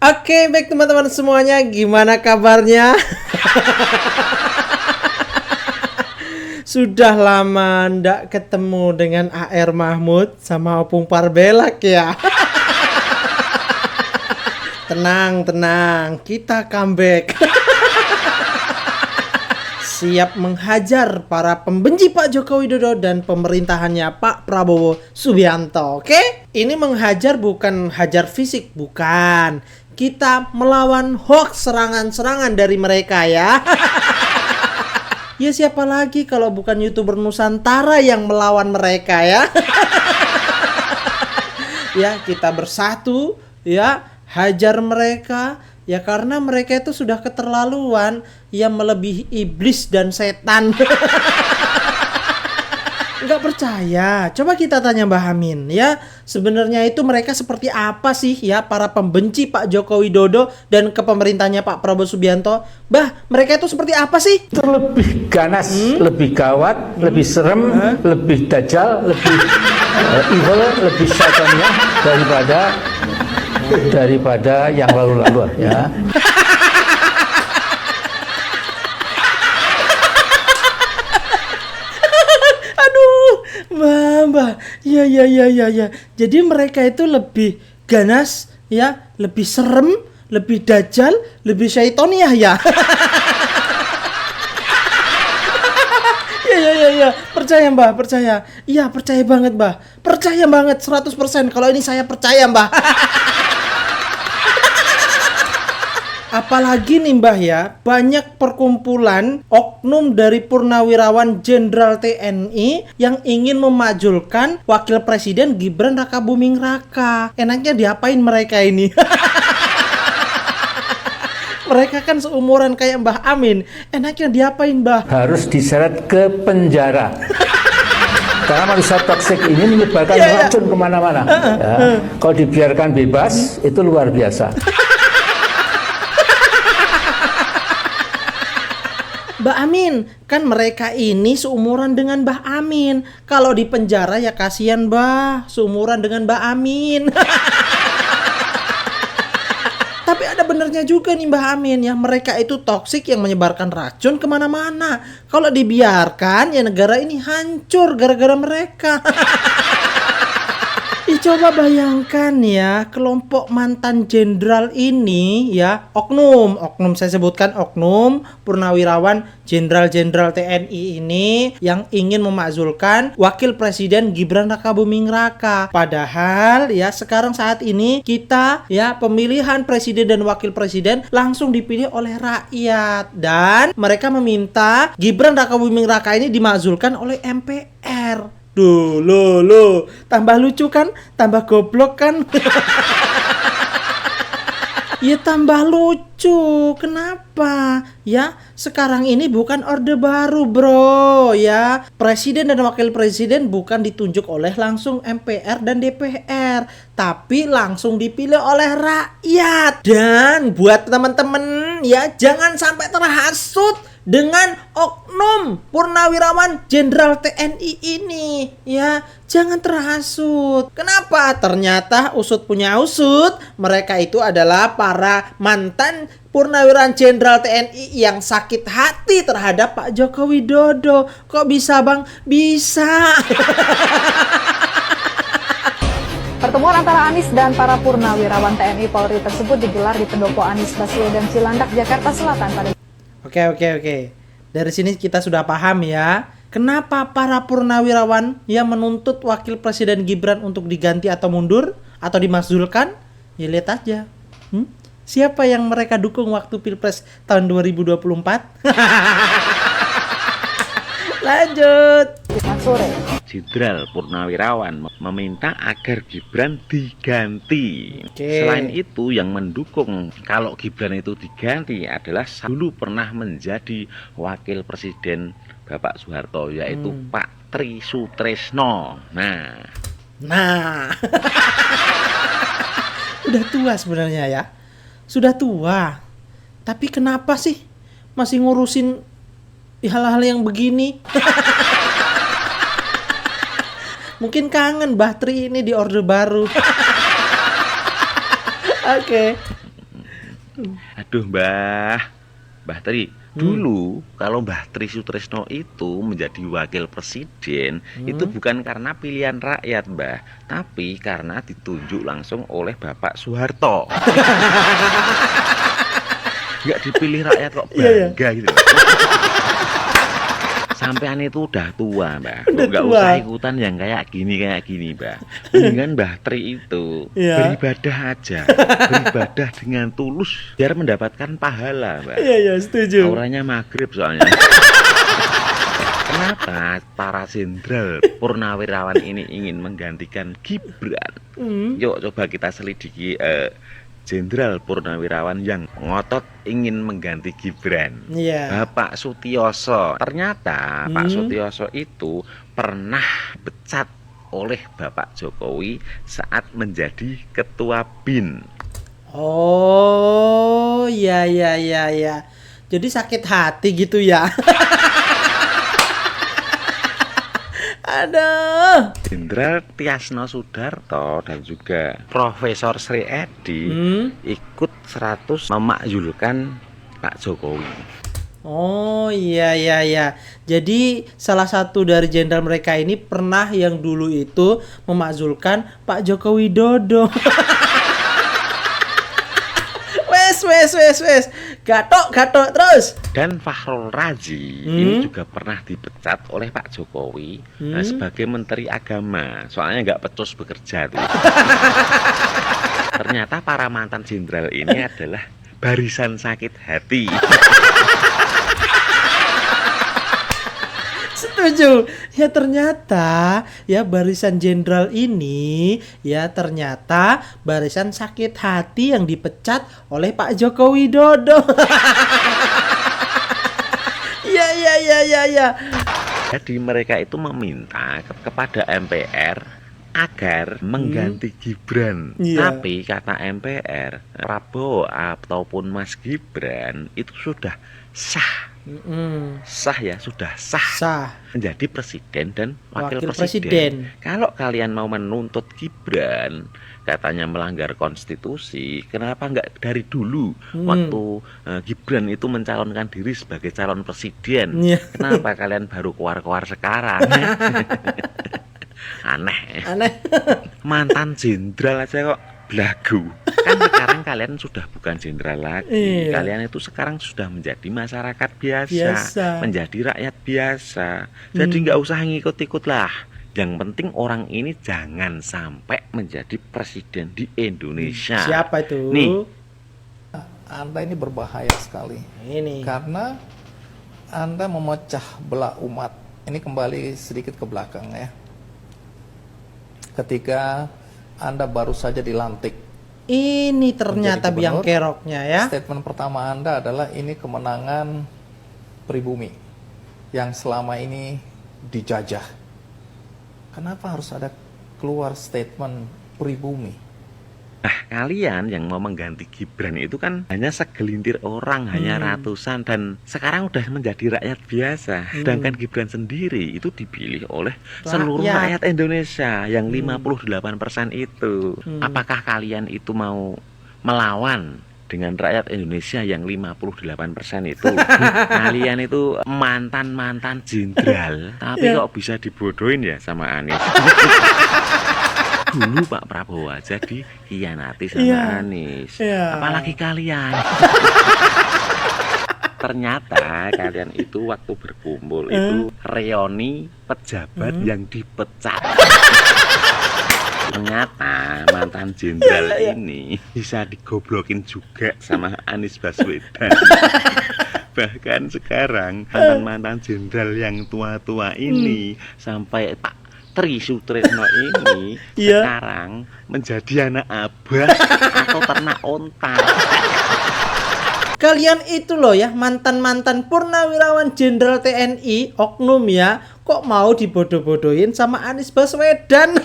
Oke, baik teman-teman semuanya, gimana kabarnya? Sudah lama ndak ketemu dengan AR Mahmud sama Opung Parbelak ya. Tenang, kita comeback. Siap menghajar para pembenci Pak Joko Widodo dan pemerintahannya Pak Prabowo Subianto. Oke? Ini menghajar bukan hajar fisik, bukan. Kita melawan hoax serangan-serangan dari mereka ya. Ya siapa lagi kalau bukan YouTuber Nusantara yang melawan mereka ya. Ya kita bersatu ya, hajar mereka. Ya karena mereka itu sudah keterlaluan, yang melebihi iblis dan setan. Nggak percaya? Coba kita tanya Mbah Amin ya. Sebenarnya itu mereka seperti apa sih ya, para pembenci Pak Joko Widodo dan kepemerintahannya Pak Prabowo Subianto? Mbah, mereka itu seperti apa sih? Lebih ganas, lebih gawat, lebih serem, lebih dajjal, lebih evil, lebih syaitannya daripada yang lalu-lalu ya. Mbak, ya. Jadi mereka itu lebih ganas, ya, lebih serem, lebih dajjal, lebih syaitoniah ya. Ya. Percaya Mbak, percaya. Iya, percaya banget Mbak. Percaya banget 100%. Kalau ini saya percaya Mbak. Apalagi nih Mbah ya, banyak perkumpulan oknum dari Purnawirawan Jenderal TNI yang ingin memajulkan Wakil Presiden Gibran Rakabuming Raka. Enaknya diapain mereka ini? Mereka kan seumuran kayak Mbah Amin. Enaknya diapain Mbah? Harus diseret ke penjara. Karena manusia toksik ini menyebarkan racun kemana-mana. Ya. Kalau dibiarkan bebas, itu luar biasa. Mbak Amin, kan mereka ini seumuran dengan Mbah Amin. Kalau di penjara ya kasihan Mbah, seumuran dengan Mbah Amin. Tapi ada benernya juga nih Mbah Amin ya, mereka itu toksik yang menyebarkan racun kemana-mana. Kalau dibiarkan ya negara ini hancur gara-gara mereka. Coba bayangkan ya, kelompok mantan jenderal ini ya, oknum saya sebutkan oknum Purnawirawan Jenderal-Jenderal TNI ini yang ingin memakzulkan Wakil Presiden Gibran Rakabuming Raka. Padahal ya sekarang saat ini kita ya pemilihan presiden dan wakil presiden langsung dipilih oleh rakyat, dan mereka meminta Gibran Rakabuming Raka ini dimakzulkan oleh MPR. Duh, lo, tambah lucu kan? Tambah goblok kan? Ya tambah lucu. Kenapa? Ya, sekarang ini bukan Orde Baru, bro. Ya, presiden dan wakil presiden bukan ditunjuk oleh langsung MPR dan DPR, tapi langsung dipilih oleh rakyat. Dan buat teman-teman ya, jangan sampai terhasut dengan oknum Purnawirawan Jenderal TNI ini ya, jangan terhasut. Kenapa? Ternyata usut punya usut, mereka itu adalah para mantan Purnawirawan Jenderal TNI yang sakit hati terhadap Pak Joko Widodo. Kok bisa Bang? Bisa. Pertemuan antara Anies dan para Purnawirawan TNI Polri tersebut digelar di Pendopo Anies Baswedan Cilandak, Jakarta Selatan pada Oke. Dari sini kita sudah paham ya, kenapa para purnawirawan yang menuntut Wakil Presiden Gibran untuk diganti atau mundur atau dimakzulkan. Ya lihat aja. Siapa yang mereka dukung waktu Pilpres tahun 2024? Lanjut. sore. Jenderal Purnawirawan meminta agar Gibran diganti. Oke. Selain itu, yang mendukung kalau Gibran itu diganti adalah dulu pernah menjadi wakil presiden Bapak Soeharto, yaitu Pak Tri Sutresno. Nah. Udah tua sebenarnya ya. Sudah tua. Tapi kenapa sih masih ngurusin hal-hal yang begini? Mungkin kangen Mbah Tri ini di Orde Baru. Oke. Aduh Mbah Tri, dulu kalau Mbah Tri Sutresno itu menjadi wakil presiden itu bukan karena pilihan rakyat Mbah, tapi karena ditunjuk langsung oleh Bapak Soeharto. Nggak dipilih rakyat kok bangga gitu. Sampean itu udah tua Mbah, nggak usah ikutan yang kayak gini Mbah. Mendingan Mbah Tri itu beribadah aja, beribadah dengan tulus biar mendapatkan pahala Mbah. Iya, setuju. Auranya maghrib soalnya. Kenapa para jenderal purnawirawan ini ingin menggantikan Gibran? Yuk coba kita selidiki Jenderal Purnawirawan yang ngotot ingin mengganti Gibran, Bapak Sutioso. Ternyata Pak Sutioso itu pernah dipecat oleh Bapak Jokowi saat menjadi ketua BIN. Oh, ya. Jadi sakit hati gitu ya. Aduh. Jenderal Tiasno Sudarto dan juga Profesor Sri Edi ikut 100 memakzulkan Pak Jokowi. Oh, iya. Jadi salah satu dari jenderal mereka ini pernah yang dulu itu memakzulkan Pak Joko Widodo. Wes. Gatok terus. Dan Fakhrul Razi ini juga pernah dipecat oleh Pak Jokowi sebagai Menteri Agama. Soalnya nggak becus bekerja tuh. Ternyata para mantan jenderal ini adalah barisan sakit hati. Setuju. Ya ternyata ya barisan jenderal ini ya ternyata barisan sakit hati yang dipecat oleh Pak Joko Widodo. Ya. Jadi mereka itu meminta kepada MPR agar mengganti Gibran. Tapi kata MPR, Prabowo ataupun Mas Gibran itu sudah sah. Sudah sah menjadi presiden dan wakil presiden. Kalau kalian mau menuntut Gibran katanya melanggar konstitusi, kenapa nggak dari dulu waktu Gibran itu mencalonkan diri sebagai calon presiden? Kenapa kalian baru keluar sekarang? Aneh. Mantan jenderal aja kok belagu. Kan sekarang kalian sudah bukan jenderal lagi. Kalian itu sekarang sudah menjadi masyarakat biasa. Menjadi rakyat biasa. Jadi nggak usah ngikut-ikut lah. Yang penting orang ini jangan sampai menjadi presiden di Indonesia. Siapa itu? Nih. Anda ini berbahaya sekali. Ini. Karena Anda memecah belah umat. Ini kembali sedikit ke belakang ya. Ketika Anda baru saja dilantik. Ini ternyata biang keroknya ya. Statement pertama Anda adalah ini kemenangan pribumi yang selama ini dijajah. Kenapa harus ada keluar statement pribumi? Nah, kalian yang mau mengganti Gibran itu kan hanya segelintir orang, hanya ratusan, dan sekarang udah menjadi rakyat biasa. Sedangkan Gibran sendiri itu dipilih oleh seluruh rakyat Indonesia yang 58% itu. Apakah kalian itu mau melawan dengan rakyat Indonesia yang 58% itu? Kalian itu mantan jenderal, tapi kok bisa dibodohin ya sama Anies? Dulu Pak Prabowo aja dikhianati sama Anies, apalagi kalian. Ternyata kalian itu waktu berkumpul itu reuni pejabat yang dipecat. Ternyata mantan jenderal ini bisa digoblokin juga sama Anies Baswedan. Bahkan sekarang mantan jenderal yang tua-tua ini sampai Pak Tri Sutresno ini sekarang menjadi anak abah atau ternak onta. Kalian itu loh ya, mantan purnawirawan jenderal TNI oknum ya, kok mau dibodoh-bodohin sama Anies Baswedan.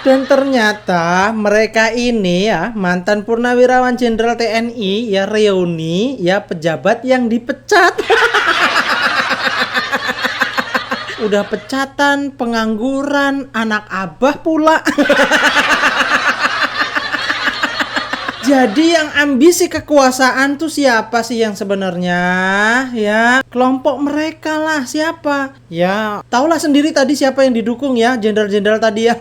Dan ternyata mereka ini ya mantan purnawirawan jenderal TNI ya reuni ya pejabat yang dipecat. Udah pecatan, pengangguran, anak abah pula. Jadi yang ambisi kekuasaan tuh siapa sih yang sebenarnya? Ya, kelompok mereka lah. Siapa? Ya, tahulah sendiri tadi siapa yang didukung ya, jenderal-jenderal tadi ya.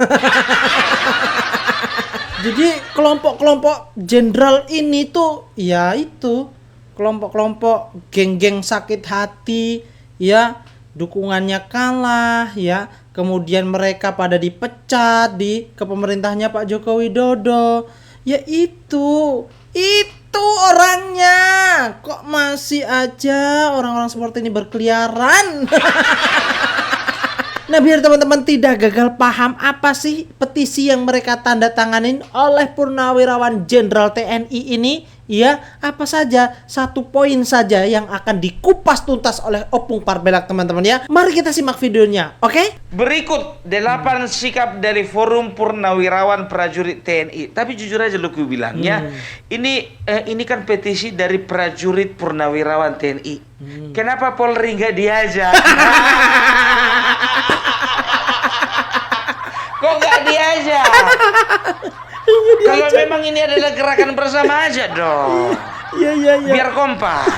Jadi kelompok-kelompok jenderal ini tuh ya itu kelompok-kelompok geng-geng sakit hati ya, dukungannya kalah ya. Kemudian mereka pada dipecat di kepemerintahnya Pak Joko Widodo. Ya itu orangnya. Kok masih aja orang-orang seperti ini berkeliaran? Nah, biar teman-teman tidak gagal paham apa sih petisi yang mereka tanda tanganin oleh Purnawirawan Jenderal TNI ini, ya, apa saja, satu poin saja yang akan dikupas tuntas oleh Opung Parbelak, teman-teman ya. Mari kita simak videonya, oke? Berikut 8 sikap dari Forum Purnawirawan Prajurit TNI. Tapi jujur aja lu bilang ya, ini kan petisi dari prajurit Purnawirawan TNI. Kenapa Polri nggak diajak? Kok nggak diajak? Kalau memang ini adalah gerakan bersama aja dong. Iya. Biar kompak.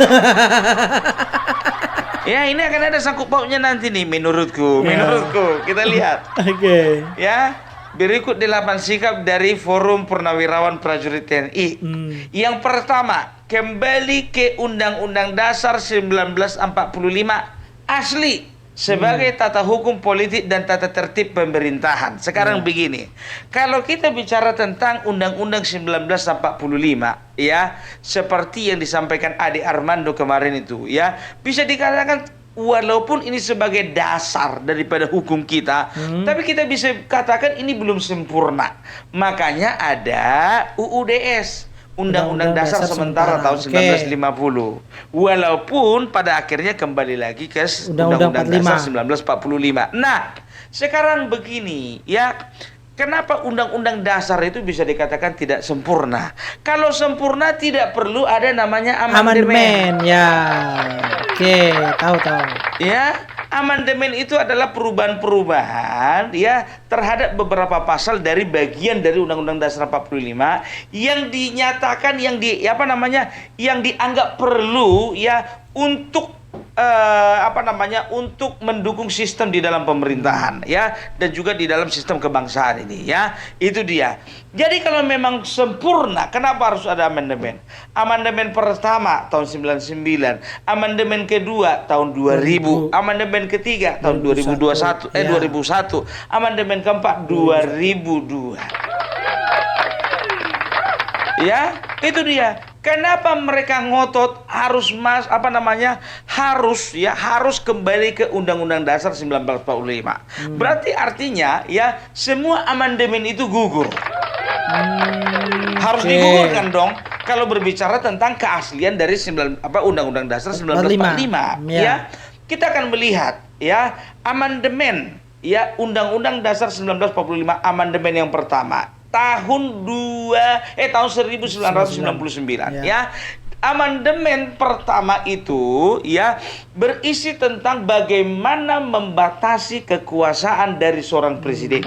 Ya, ini akan ada sangkut pautnya nanti nih menurutku. Kita lihat. Oke. Ya, berikut 8 sikap dari Forum Purnawirawan Prajurit TNI. Yang pertama, kembali ke Undang-Undang Dasar 1945 asli sebagai tata hukum politik dan tata tertib pemerintahan. Sekarang begini, kalau kita bicara tentang Undang-Undang 1945, ya, seperti yang disampaikan Ade Armando kemarin itu, ya, bisa dikatakan walaupun ini sebagai dasar daripada hukum kita, tapi kita bisa katakan ini belum sempurna. Makanya ada UUDS, Undang-Undang Dasar Sementara tahun 1950. Walaupun pada akhirnya kembali lagi ke Undang-Undang Dasar 1945. Nah, sekarang begini, ya. Kenapa Undang-Undang Dasar itu bisa dikatakan tidak sempurna? Kalau sempurna tidak perlu ada namanya amandemen. Ya. Oke, tahu. Ya, amandemen itu adalah perubahan-perubahan ya terhadap beberapa pasal dari bagian dari Undang-Undang Dasar 45 yang dinyatakan yang dianggap perlu ya untuk untuk mendukung sistem di dalam pemerintahan ya, dan juga di dalam sistem kebangsaan ini ya. Itu dia. Jadi kalau memang sempurna, kenapa harus ada amandemen? Amandemen pertama tahun 99, amandemen kedua tahun 2000, amandemen ketiga tahun 2001, amandemen keempat 2002. Ya, itu dia. Kenapa mereka ngotot harus harus kembali ke Undang-Undang Dasar 1945. Berarti artinya ya semua amandemen itu gugur. Harus digugurkan dong kalau berbicara tentang keaslian dari Undang-Undang Dasar 1945. Ya. Kita akan melihat ya amandemen ya Undang-Undang Dasar 1945 amandemen yang pertama tahun 1999 ya. Amandemen pertama itu ya berisi tentang bagaimana membatasi kekuasaan dari seorang presiden.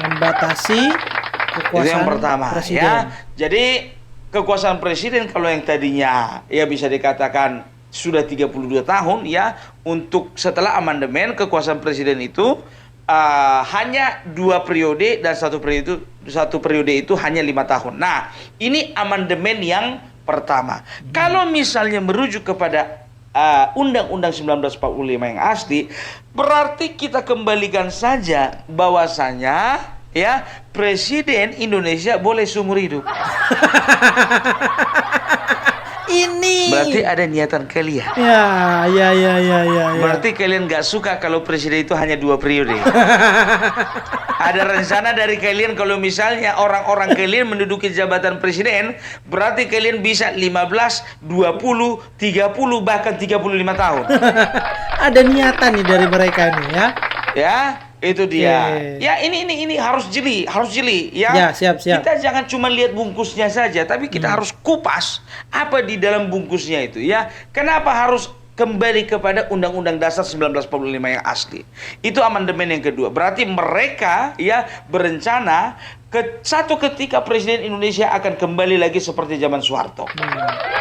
Membatasi kekuasaan itu yang pertama presiden. Ya. Jadi kekuasaan presiden kalau yang tadinya ya bisa dikatakan sudah 32 tahun ya, untuk setelah amandemen kekuasaan presiden itu hanya 2 periode dan satu periode itu hanya 5 tahun. Nah, ini amandemen yang pertama. Kalau misalnya merujuk kepada Undang-Undang 1945 yang asli, berarti kita kembalikan saja bahwasanya ya presiden Indonesia boleh seumur hidup. Ini berarti ada niatan kalian. Ya. Berarti kalian nggak suka kalau presiden itu hanya 2 periode. Ada rencana dari kalian kalau misalnya orang-orang kalian menduduki jabatan presiden, berarti kalian bisa 15, 20, 30 bahkan 35 tahun. Ada niatan nih dari mereka nih ya. Ya, itu dia. Oke. Ya, ini harus jeli ya. Ya, siap. Kita jangan cuma lihat bungkusnya saja, tapi kita harus kupas apa di dalam bungkusnya itu ya. Kenapa harus kembali kepada Undang-Undang Dasar 1945 yang asli? Itu amandemen yang kedua. Berarti mereka ya berencana satu ketika Presiden Indonesia akan kembali lagi seperti zaman Soeharto.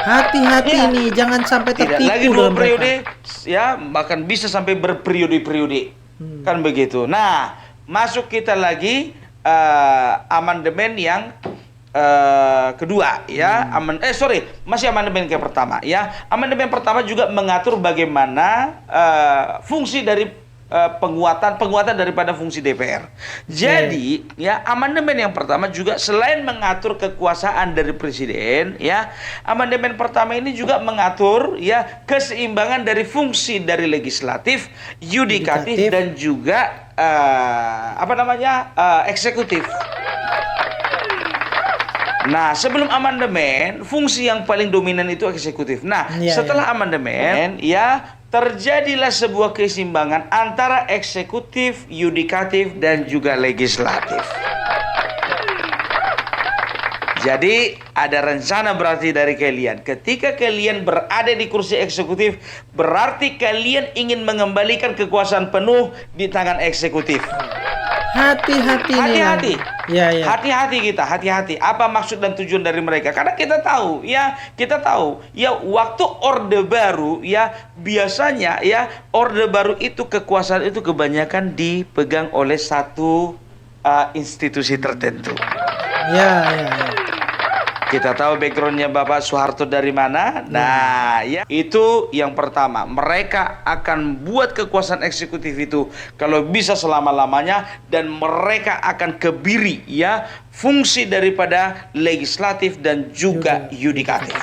Hati-hati Iya. nih, jangan sampai Tidak tertipu lagi 2 dengan periode, mereka. ya bahkan bisa sampai berperiode-periode, kan begitu. Nah, masuk kita lagi amandemen yang kedua, ya. Masih amandemen yang pertama, ya. Amandemen pertama juga mengatur bagaimana fungsi dari penguatan daripada fungsi DPR. Jadi, ya, amandemen yang pertama juga selain mengatur kekuasaan dari presiden, ya, amandemen pertama ini juga mengatur, ya, keseimbangan dari fungsi dari legislatif, yudikatif dan juga eksekutif. Nah, sebelum amandemen, fungsi yang paling dominan itu eksekutif. Nah, setelah amandemen, ya, terjadilah sebuah keseimbangan antara eksekutif, yudikatif, dan juga legislatif. Jadi, ada rencana berarti dari kalian. Ketika kalian berada di kursi eksekutif, berarti kalian ingin mengembalikan kekuasaan penuh di tangan eksekutif. Hati-hati nih. Hati-hati. Ya, ya. Hati-hati kita, hati-hati. Apa maksud dan tujuan dari mereka? Karena kita tahu, ya, waktu Orde Baru, ya, biasanya, ya, Orde Baru itu kekuasaan itu kebanyakan dipegang oleh satu institusi tertentu. Ya, ya, ya. Kita tahu backgroundnya Bapak Soeharto dari mana. Nah, ya, itu yang pertama. Mereka akan buat kekuasaan eksekutif itu kalau bisa selama-lamanya, dan mereka akan kebiri, ya, fungsi daripada legislatif dan juga yudikatif.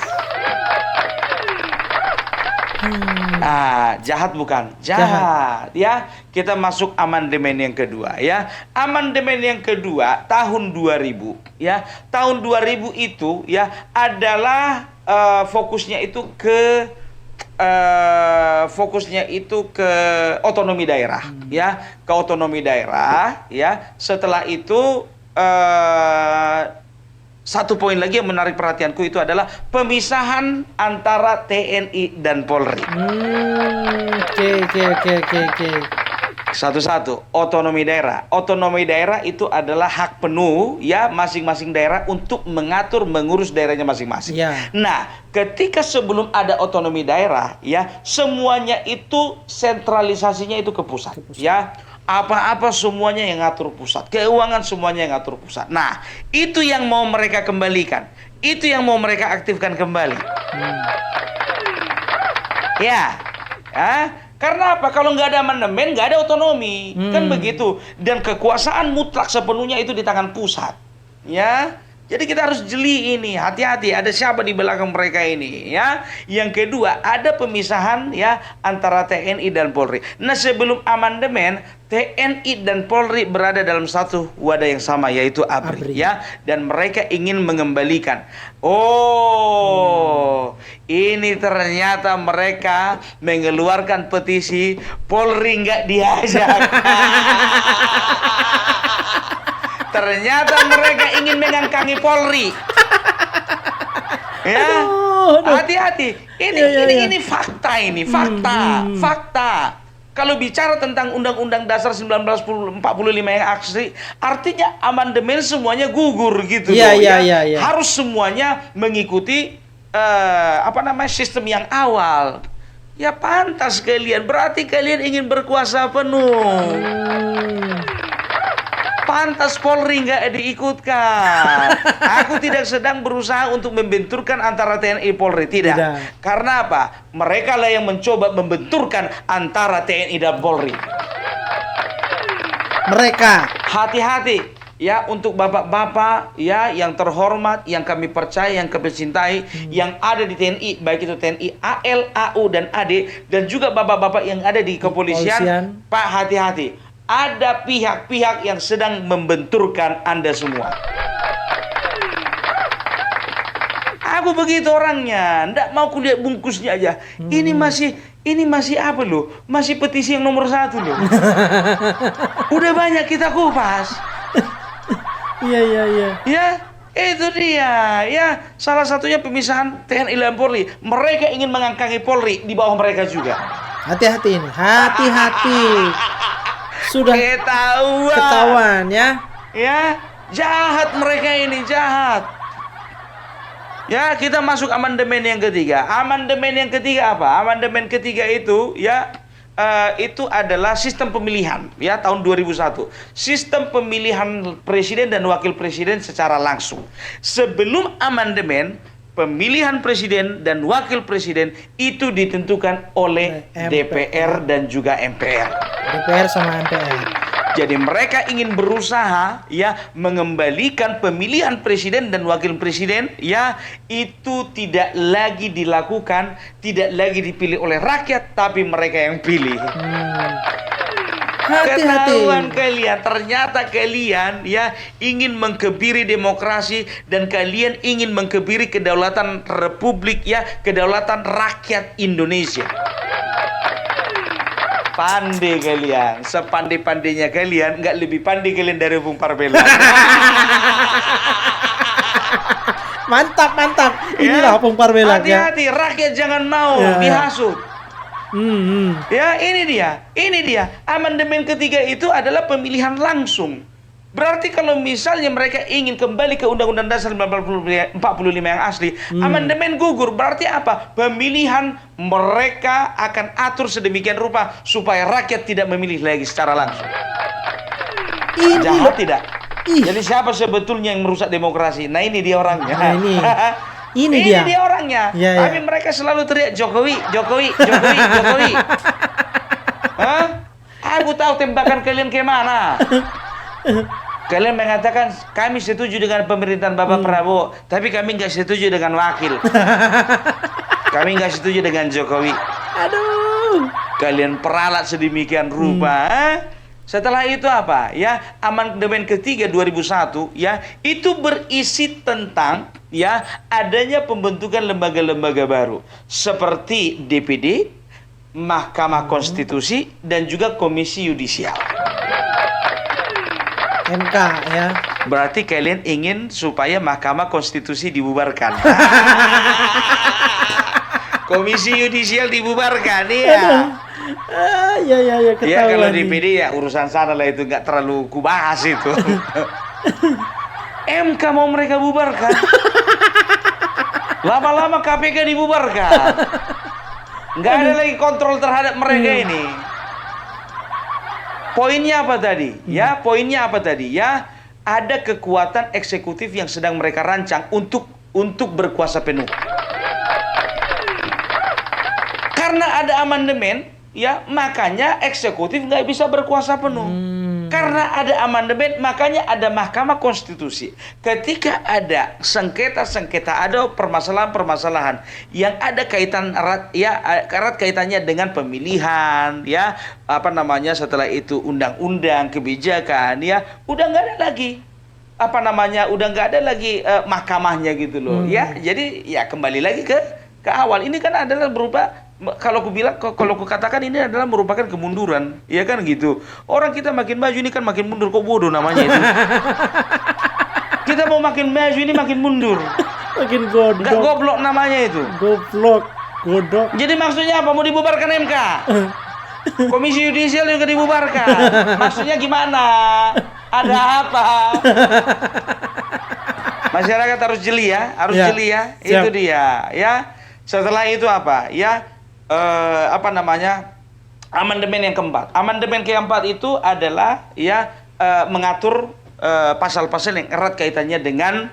Nah, jahat bukan? Jahat, ya. Kita masuk amandemen yang kedua, ya. Amandemen yang kedua tahun 2000, ya. Tahun 2000 itu, ya, adalah fokusnya itu ke otonomi daerah, ya. Ke otonomi daerah, ya. Setelah itu satu poin lagi yang menarik perhatianku itu adalah pemisahan antara TNI dan Polri. Oke. Satu-satu, otonomi daerah. Otonomi daerah itu adalah hak penuh, ya, masing-masing daerah untuk mengatur, mengurus daerahnya masing-masing. Ya. Nah, ketika sebelum ada otonomi daerah, ya, semuanya itu sentralisasinya itu ke pusat. Ya. Apa-apa semuanya yang ngatur pusat, keuangan semuanya yang ngatur pusat. Nah, itu yang mau mereka kembalikan, itu yang mau mereka aktifkan kembali. Ya, karena apa? Kalau nggak ada amandemen, nggak ada otonomi, kan begitu. Dan kekuasaan mutlak sepenuhnya itu di tangan pusat, ya. Jadi kita harus jeli ini, hati-hati. Ada siapa di belakang mereka ini, ya? Yang kedua, ada pemisahan, ya, antara TNI dan Polri. Nah, sebelum amandemen, TNI dan Polri berada dalam satu wadah yang sama, yaitu ABRI, ya. Dan mereka ingin mengembalikan. Oh, ini ternyata mereka mengeluarkan petisi Polri nggak diajak. Ternyata mereka ingin mengangkangi Polri. Ya, hati-hati. Ini fakta, fakta. Kalau bicara tentang Undang-Undang Dasar 1945 yang asli, artinya amandemen semuanya gugur gitu loh. Iya. Harus semuanya mengikuti sistem yang awal. Ya pantas kalian, berarti kalian ingin berkuasa penuh. Pantas Polri nggak diikutkan. Aku tidak sedang berusaha untuk membenturkan antara TNI Polri, tidak. Karena apa? Mereka lah yang mencoba membenturkan antara TNI dan Polri. Mereka. Hati-hati, ya, untuk bapak-bapak, ya, yang terhormat, yang kami percaya, yang kami cintai, yang ada di TNI, baik itu TNI AL, AU dan AD, dan juga bapak-bapak yang ada di kepolisian. Pak, hati-hati. Ada pihak-pihak yang sedang membenturkan Anda semua. Aku begitu orangnya, ndak mau kulihat bungkusnya aja. Ini masih apa loh? Masih petisi yang nomor 1 loh. Udah banyak kita kupas. Iya. Ya, itu dia. Ya, salah satunya pemisahan TNI dan Polri. Mereka ingin mengangkangi Polri di bawah mereka juga. Hati-hati ini, hati-hati. Sudah ketahuan, ya. ya. Jahat mereka ini, jahat. Ya, kita masuk amandemen yang ketiga. Amandemen yang ketiga apa? Amandemen ketiga itu ya itu adalah sistem pemilihan ya tahun 2001. Sistem pemilihan presiden dan wakil presiden secara langsung. Sebelum amandemen, pemilihan presiden dan wakil presiden itu ditentukan oleh DPR dan juga MPR. DPR sama MPR. Jadi mereka ingin berusaha ya mengembalikan pemilihan presiden dan wakil presiden ya itu tidak lagi dilakukan, tidak lagi dipilih oleh rakyat tapi mereka yang pilih. Ketahuan kalian, ternyata kalian ya ingin mengkebiri demokrasi dan kalian ingin mengkebiri kedaulatan republik ya, kedaulatan rakyat Indonesia. Pandai kalian, sepandai-pandainya kalian, nggak lebih pandai kalian dari Bung Parbelan. Mantap, mantap. Inilah Bung Parbelan ya. Hati-hati, rakyat jangan mau dihasut. Ya, ini dia. Amandemen ketiga itu adalah pemilihan langsung. Berarti kalau misalnya mereka ingin kembali ke Undang-Undang Dasar 1945 yang asli, amandemen gugur. Berarti apa? Pemilihan mereka akan atur sedemikian rupa supaya rakyat tidak memilih lagi secara langsung. Jahat tidak? Jadi siapa sebetulnya yang merusak demokrasi? Nah, ini dia orangnya. Nah, ini dia orangnya. Ya, Tapi mereka selalu teriak Jokowi. Hah? Aku tahu tembakan kalian kemana. Kalian mengatakan kami setuju dengan pemerintahan Bapak Prabowo, tapi kami nggak setuju dengan wakil. Kami nggak setuju dengan Jokowi. Aduh. Kalian peralat sedemikian rupa. Setelah itu apa? Ya, amandemen ketiga 2001 ya, itu berisi tentang ya adanya pembentukan lembaga-lembaga baru seperti DPD, Mahkamah Konstitusi dan juga Komisi Yudisial. MK ya. Berarti kalian ingin supaya Mahkamah Konstitusi dibubarkan. Komisi Yudisial dibubarkan, ya. Ya, Ya kalau DPD ya urusan sana lah, itu nggak terlalu kubahas itu. MK mau mereka bubarkan. Lama-lama KPK dibubarkan. Nggak ada lagi kontrol terhadap mereka ini. Poinnya apa tadi? Ya, poinnya apa tadi? Ya, ada kekuatan eksekutif yang sedang mereka rancang untuk berkuasa penuh. Karena ada amandemen, ya, makanya eksekutif nggak bisa berkuasa penuh. Karena ada amandemen, makanya ada Mahkamah Konstitusi. Ketika ada sengketa-sengketa, ada permasalahan-permasalahan yang ada kaitan erat, ya, erat kaitannya dengan pemilihan, ya, apa namanya, setelah itu undang-undang, kebijakan, ya, udah nggak ada lagi, apa namanya, udah nggak ada lagi mahkamahnya gitu loh, ya. Jadi ya kembali lagi ke awal. Ini kan adalah berupa, kalau aku katakan ini adalah merupakan kemunduran, ya kan gitu. Orang kita makin maju ini kan makin mundur, kok bodoh namanya itu. Kita mau makin maju ini makin mundur. Makin godok. Nggak goblok namanya itu. Goblok, godok. Jadi maksudnya apa? Mau dibubarkan MK? Komisi Yudisial juga dibubarkan. Maksudnya gimana? Ada apa? Masyarakat harus jeli ya, jeli ya. Itu dia, ya. Setelah itu apa? Ya, apa namanya? Amandemen yang keempat. Amandemen keempat itu adalah ya mengatur pasal-pasal yang erat kaitannya dengan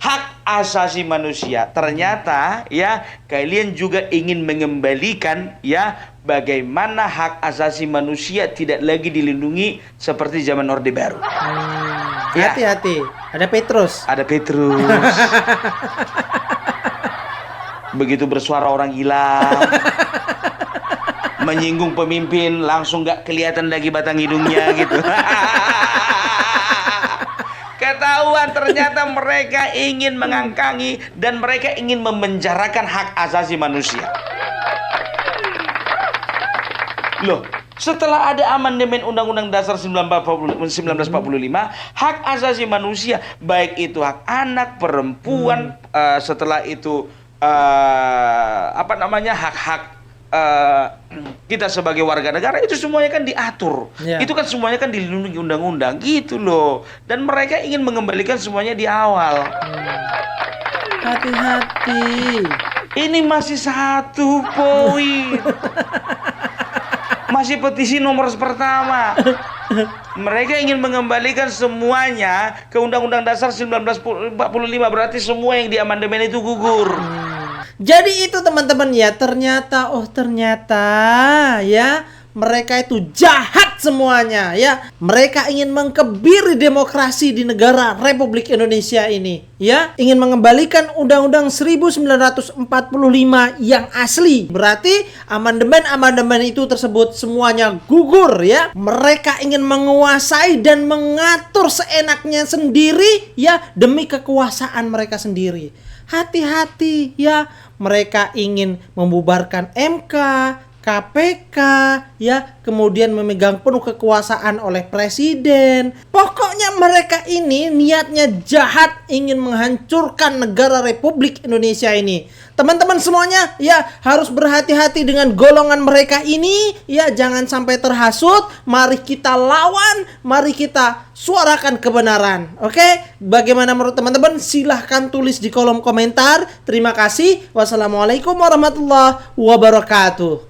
hak asasi manusia. Ternyata ya kalian juga ingin mengembalikan ya bagaimana hak asasi manusia tidak lagi dilindungi seperti zaman Orde Baru. Ya. Hati-hati, ada Petrus. Ada Petrus. Begitu bersuara orang hilang, menyinggung pemimpin langsung nggak kelihatan lagi batang hidungnya gitu. Ketahuan ternyata mereka ingin mengangkangi dan mereka ingin memenjarakan hak asasi manusia. Loh, setelah ada amandemen Undang-Undang Dasar 1945, hak asasi manusia, baik itu hak anak, perempuan, setelah itu apa namanya, hak-hak kita sebagai warga negara itu semuanya kan diatur. Ya. Itu kan semuanya kan dilindungi undang-undang gitu loh. Dan mereka ingin mengembalikan semuanya di awal. Hati-hati. Ini masih 1 poin. Masih petisi nomor pertama. Mereka ingin mengembalikan semuanya ke Undang-Undang Dasar 1945, berarti semua yang di amandemen itu gugur. Jadi itu teman-teman ya, ternyata ya mereka itu jahat semuanya ya. Mereka ingin mengkebiri demokrasi di negara Republik Indonesia ini ya. Ingin mengembalikan Undang-Undang 1945 yang asli. Berarti amandemen-amandemen itu tersebut semuanya gugur ya. Mereka ingin menguasai dan mengatur seenaknya sendiri ya, demi kekuasaan mereka sendiri. Hati-hati ya, mereka ingin membubarkan MK, KPK ya, kemudian memegang penuh kekuasaan oleh presiden. Pokoknya mereka ini niatnya jahat, ingin menghancurkan negara Republik Indonesia ini. Teman-teman semuanya ya harus berhati-hati dengan golongan mereka ini ya, jangan sampai terhasut. Mari kita lawan, mari kita suarakan kebenaran. Oke? Bagaimana menurut teman-teman? Silahkan tulis di kolom komentar. Terima kasih. Wassalamualaikum warahmatullahi wabarakatuh.